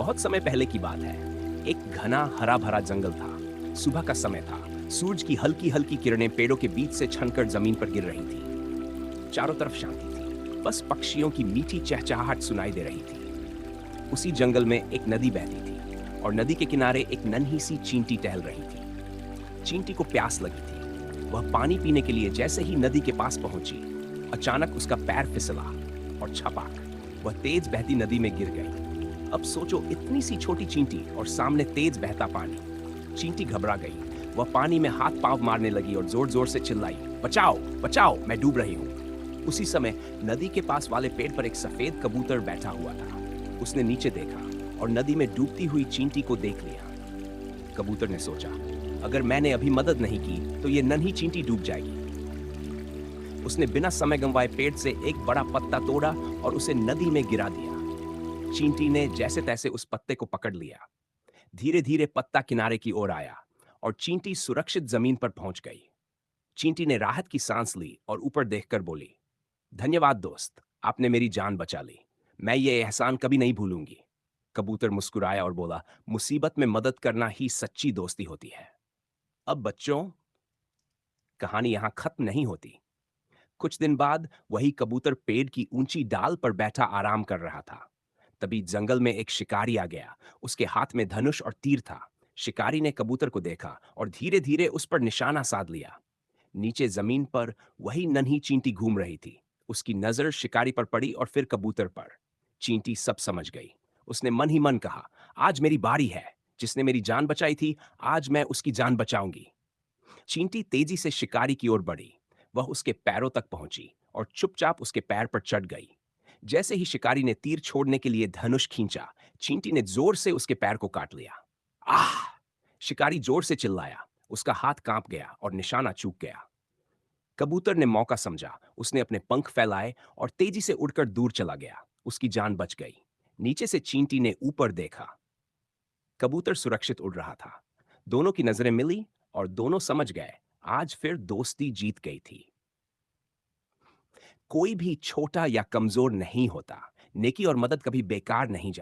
बहुत समय पहले की बात है। एक घना हरा भरा जंगल था। सुबह का समय था। सूरज की हल्की हल्की किरणें पेड़ों के बीच से छनकर जमीन पर गिर रही थी। चारों तरफ शांति थी। बस पक्षियों की मीठी चहचहाहट सुनाई दे रही थी। उसी जंगल में एक नदी बहती थी और नदी के किनारे एक नन्ही सी चींटी टहल रही थी। चींटी को प्यास लगी थी। वह पानी पीने के लिए जैसे ही नदी के पास पहुंची, अचानक उसका पैर फिसला और छपाक वह तेज बहती नदी में गिर गई। अब सोचो, इतनी सी छोटी चींटी और सामने तेज बहता पानी। चींटी घबरा गई। वह पानी में हाथ पांव मारने लगी और जोर जोर से चिल्लाई, बचाओ बचाओ, मैं डूब रही हूँ। उसी समय नदी के पास वाले पेड़ पर एक सफेद कबूतर बैठा हुआ था। उसने नीचे देखा और नदी में डूबती हुई चींटी को देख लिया। कबूतर ने सोचा, अगर मैंने अभी मदद नहीं की तो ये नन्ही चींटी डूब जाएगी। उसने बिना समय गंवाए पेड़ से एक बड़ा पत्ता तोड़ा और उसे नदी में गिरा दिया। चींटी ने जैसे तैसे उस पत्ते को पकड़ लिया। धीरे धीरे पत्ता किनारे की ओर आया और चींटी सुरक्षित जमीन पर पहुंच गई। चींटी ने राहत की सांस ली और ऊपर देखकर बोली, धन्यवाद दोस्त, आपने मेरी जान बचा ली। मैं ये एहसान कभी नहीं भूलूंगी। कबूतर मुस्कुराया और बोला, मुसीबत में मदद करना ही सच्ची दोस्ती होती है। अब बच्चों, कहानी यहां खत्म नहीं होती। कुछ दिन बाद वही कबूतर पेड़ की ऊंची डाल पर बैठा आराम कर रहा था। तभी जंगल में एक शिकारी आ गया। उसके हाथ में धनुष और तीर था। शिकारी ने कबूतर को देखा और धीरे धीरे उस पर निशाना साध लिया। नीचे जमीन पर वही नन्ही चींटी घूम रही थी। उसकी नजर शिकारी पर पड़ी और फिर कबूतर पर। चींटी सब समझ गई। उसने मन ही मन कहा, आज मेरी बारी है। जिसने मेरी जान बचाई थी, आज मैं उसकी जान बचाऊंगी। चींटी तेजी से शिकारी की ओर बढ़ी। वह उसके पैरों तक पहुंची और चुपचाप उसके पैर पर चढ़ गई। जैसे ही शिकारी ने तीर छोड़ने के लिए धनुष खींचा, चींटी ने जोर से उसके पैर को काट लिया। आह! शिकारी जोर से चिल्लाया। उसका हाथ कांप गया और निशाना चूक गया। कबूतर ने मौका समझा। उसने अपने पंख फैलाए और तेजी से उड़कर दूर चला गया। उसकी जान बच गई। नीचे से चींटी ने ऊपर देखा। कबूतर सुरक्षित उड़ रहा था। दोनों की नजरें मिली और दोनों समझ गए, आज फिर दोस्ती जीत गई थी। कोई भी छोटा या कमजोर नहीं होता। नेकी और मदद कभी बेकार नहीं जाती।